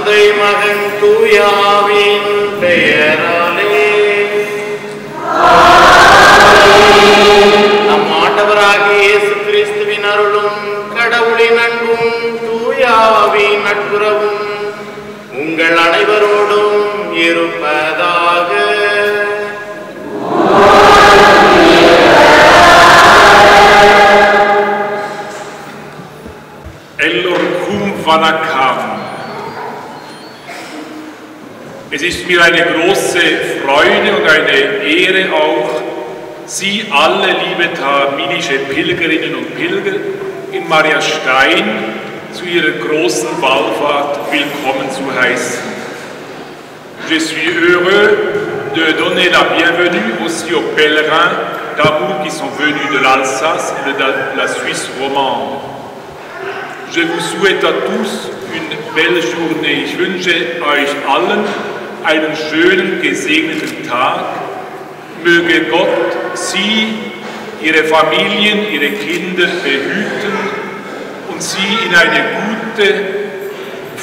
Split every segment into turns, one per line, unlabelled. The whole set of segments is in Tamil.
தந்தை மகன் தூயாவின் பெயராலே. நம் ஆண்டவராகிய இயேசு கிறிஸ்துவின் அருளும் கடவுளின் அன்பும் தூயாவின் நட்புறவும் உங்கள் அனைவரோடும் இருப்பதாக.
Elohim Vanakam. Es ist mir eine große Freude und eine Ehre auch, Sie alle, liebe taaminische Pilgerinnen und Pilger, in Mariastein zu Ihrer großen Wallfahrt willkommen zu heißen. Je suis heureux de donner la bienvenue aussi aux pèlerins d'amour qui sont venus de l'Alsace et de la Suisse romande. Je vous souhaite à tous une belle journée. Ich wünsche euch allen einen schönen, gesegneten Tag. Möge Gott Sie, Ihre Familien, Ihre Kinder behüten und Sie in eine gute,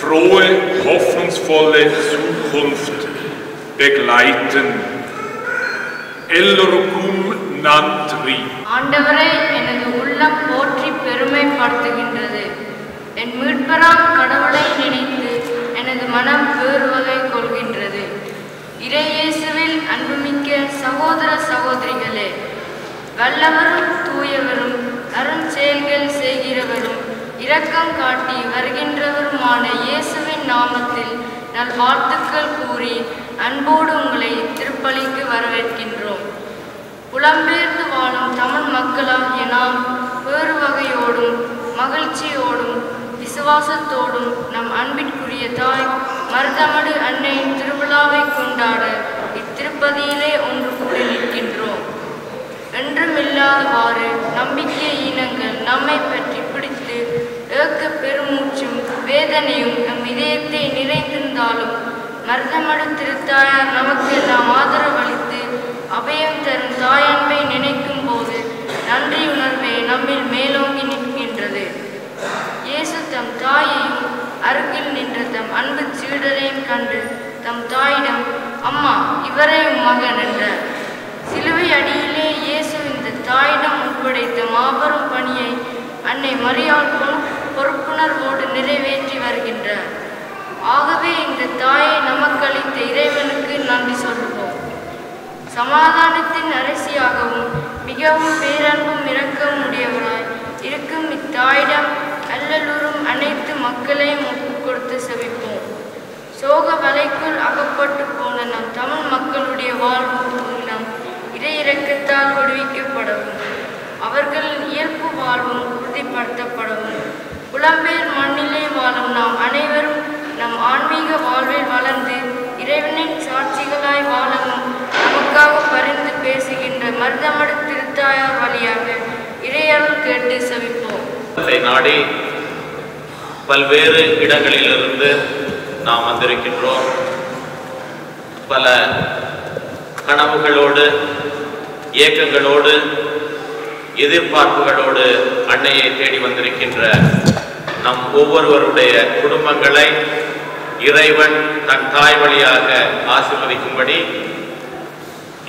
frohe, hoffnungsvolle Zukunft begleiten. Elohim Nantri.
ஆண்டவரே, எனது உள்ளம் போற்றி பெருமைப்படுத்துகின்றது. என் மீட்பராம் கடவுளை நினைத்து எனது மனம் பேருவகை கொள்கின்றது. இறை இயேசுவில் அன்புமிக்க சகோதர சகோதரிகளே, வல்லவரும் தூயவரும் அருண் செயல்கள் செய்கிறவரும் இரக்கம் காட்டி வருகின்றவருமான இயேசுவின் நாமத்தில் நல்வாழ்த்துக்கள் கூறி அன்போடு உங்களை திருப்பலிக்கு வரவேற்கின்றோம். புலம்பெயர்ந்து வாழும் தமிழ் மக்களாகிய நாம் வேறு வகையோடும் மகிழ்ச்சியோடும் விசுவாசத்தோடும் நம் அன்பிற்குரிய தாய் மருதமடு அன்னையின் திருவிழாவை கொண்டாட இத்திருப்பதியிலே ஒன்று கூடி நிற்கின்றோம். என்றுமில்லாதவாறு நம்பிக்கை ஈனங்கள் நம்மை பற்றி பிடித்து ஏக்க பெருமூச்சும் வேதனையும் நம் இதயத்தை நிறைந்திருந்தாலும் மருதமடு திருத்தாயார் நமக்கெல்லாம் ஆதரவளித்து அபயம் தரும் தாயன்பை நினைக்கும் போது நன்றியுணர்வே நம்மில் மேலோங்கி நிற்கின்றது. இயேசு தம் தாயையும் அருகில் நின்ற தம் அன்பு சீடரையும் கண்டு தம் தாயிடம், அம்மா, இவரே உம் மகன் என்றார். சிலுவை அடியிலே இயேசு இந்த தாயிடம் ஒப்படைத்த மாபெரும் பணியை அன்னை மரியாள் பொறுப்புணர்வோடு நிறைவேற்றி வருகின்றார். ஆகவே இந்த தாயை நமக்களித்த இறைவனுக்கு நன்றி சொல்லுவோம். சமாதானத்தின் அரசியாகவும் மிகவும் பேரன்பும் இரக்கமும் உடையவராய் இருக்கும் இத்தாயிடம் அல்லலுறும் அனைத்து மக்களையும் ஒப்புக் கொடுத்து செவிப்போம். சோக வலைக்குள் அகப்பட்டு போன நம் தமிழ் மக்களுடைய வாழ்வு நம் இறை இரக்கத்தால் விடுவிக்கப்படவும் அவர்களின் இயல்பு வாழ்வும் உறுதிப்படுத்தப்படவும் புலம்பெயர் மண்ணிலே வாழும் நாம் அனைவரும் நம் ஆன்மீக வாழ்வில் வளர்ந்து இறைவனின் சாட்சிகளாய் வாழவும் நமக்காக பரிந்து பேசுகின்ற மருதமடு திருத்தாயார் வழியாக இறையருள் கேட்டு செவிப்போம்.
நாடி பல்வேறு இடங்களிலிருந்து நாம் வந்திருக்கின்றோம். பல கனவுகளோடு, ஏக்கங்களோடு, எதிர்பார்ப்புகளோடு அன்னையை தேடி வந்திருக்கின்ற நம் ஒவ்வொருவருடைய குடும்பங்களை இறைவன் தன் தாய் வழியாக ஆசீர்வதிக்கும்படி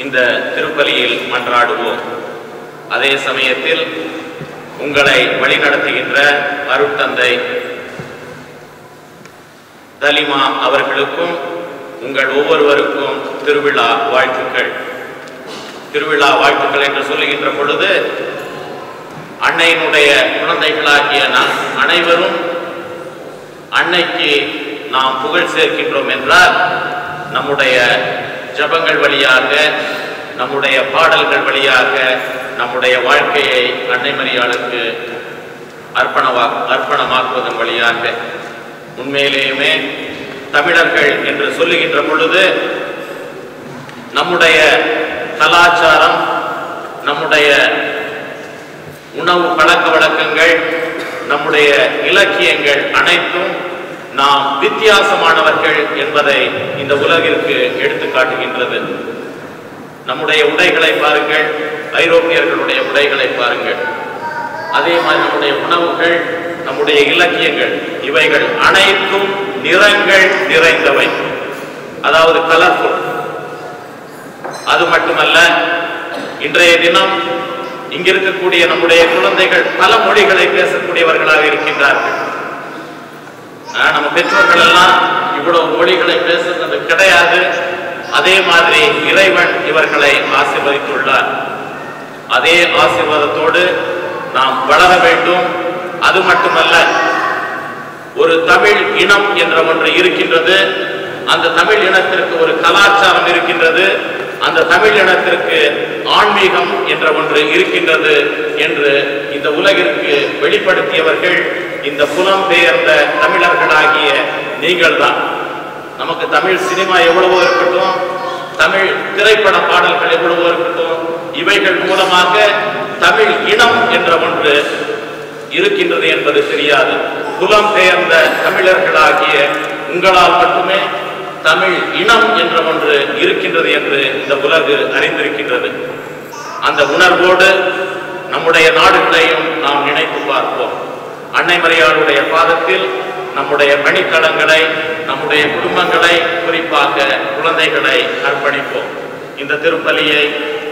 இந்த திருப்பலியில் மன்றாடுவோம். அதே சமயத்தில் உங்களை வழிநடத்துகின்ற அருட்தந்தை தலிமா அவர்களுக்கும் உங்கள் ஒவ்வொருவருக்கும் திருவிழா வாழ்த்துக்கள். திருவிழா வாழ்த்துக்கள் என்று சொல்லுகின்ற பொழுது அன்னையினுடைய குழந்தைகளாகிய நாம் அனைவரும் அன்னைக்கு நாம் புகழ் சேர்க்கின்றோம் என்றால் நம்முடைய ஜபங்கள் வழியாக, நம்முடைய பாடல்கள் வழியாக நம்முடைய வாழ்க்கையை அன்னை மரியாளுக்கு அர்ப்பணமாக்குவதன் வழியாக உண்மையிலேயுமே தமிழர்கள் என்று சொல்லுகின்ற பொழுது நம்முடைய கலாச்சாரம், நம்முடைய உணவு பழக்க வழக்கங்கள், நம்முடைய இலக்கியங்கள் அனைத்தும் நாம் வித்தியாசமானவர்கள் என்பதை இந்த உலகிற்கு எடுத்து காட்டுகின்றது. நம்முடைய உடைகளை பாருங்கள், ஐரோப்பியர்களுடைய உடைகளை பாருங்கள். அதே மாதிரி நம்முடைய உணவுகள், நம்முடைய இலக்கியங்கள் இவைகள் அனைத்தும் நிறங்கள் நிறைந்தவை, அதாவது கலர்ஃபுல். அது மட்டுமல்ல, இன்றைய தினம் இங்கிருக்கக்கூடிய நம்முடைய குழந்தைகள் பல மொழிகளை பேசக்கூடியவர்களாக இருக்கின்றார்கள். நம்ம பெற்றோர்கள் எல்லாம் இவ்வளவு மொழிகளை பேசுறது கிடையாது. அதே மாதிரி இறைவன் இவர்களை ஆசீர்வதித்துள்ளார். அதே ஆசீர்வாதத்தோடு நாம் வளர வேண்டும். அது மட்டுமல்ல, ஒரு தமிழ் இனம் என்ற ஒன்று இருக்கின்றது. அந்த தமிழ் இனத்திற்கு ஒரு கலாச்சாரம் இருக்கின்றது. அந்த தமிழ் இனத்திற்கு ஆன்மீகம் என்ற ஒன்று இருக்கின்றது என்று இந்த உலகிற்கு வெளிப்படுத்தியவர்கள் இந்த புலம்பெயர்ந்த தமிழர்களாகிய நீங்கள் தான். நமக்கு தமிழ் சினிமா எவ்வளவோ இருக்கட்டும், தமிழ் திரைப்பட பாடல்கள் எவ்வளவோ இருக்கட்டும், இவைகள் மூலமாக தமிழ் இனம் என்ற ஒன்று இருக்கின்றது என்பது தெரியாது. புலம்பெயர்ந்த தமிழர்களாகிய உங்களால் மட்டுமே தமிழ் இனம் என்ற ஒன்று இருக்கின்றது என்று இந்த உலகு அறிந்திருக்கின்றது. அந்த உணர்வோடு நம்முடைய நாடுகளையும் நாம் நினைத்து பார்ப்போம். அன்னை மரியாளுடைய பாதத்தில் நம்முடைய பணித்தளங்களை, நம்முடைய குடும்பங்களை, குறிப்பாக குழந்தைகளை அர்ப்பணிப்போம். இந்த திருப்பலியை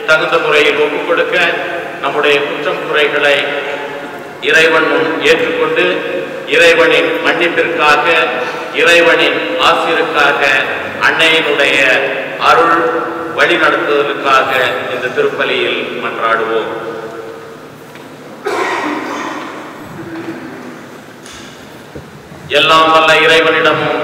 தகுந்த முறையில் ஒப்புக் கொடுக்க நம்முடைய குற்றம் குறைகளை இறைவன் ஏற்றுக்கொண்டு இறைவனின் மன்னிப்பிற்காக, இறைவனின் ஆசீருக்காக, அன்னையினுடைய அருள் வழிநடத்துவதற்காக இந்த திருப்பலியில் மன்றாடுவோம். எல்லாம் வல்ல இறைவனிடமும்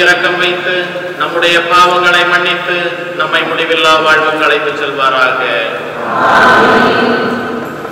இரக்கம் வைத்து நம்முடைய பாவங்களை மன்னித்து நம்மை முடிவில்லா வாழ்வுக்கு அழைத்து செல்வார்.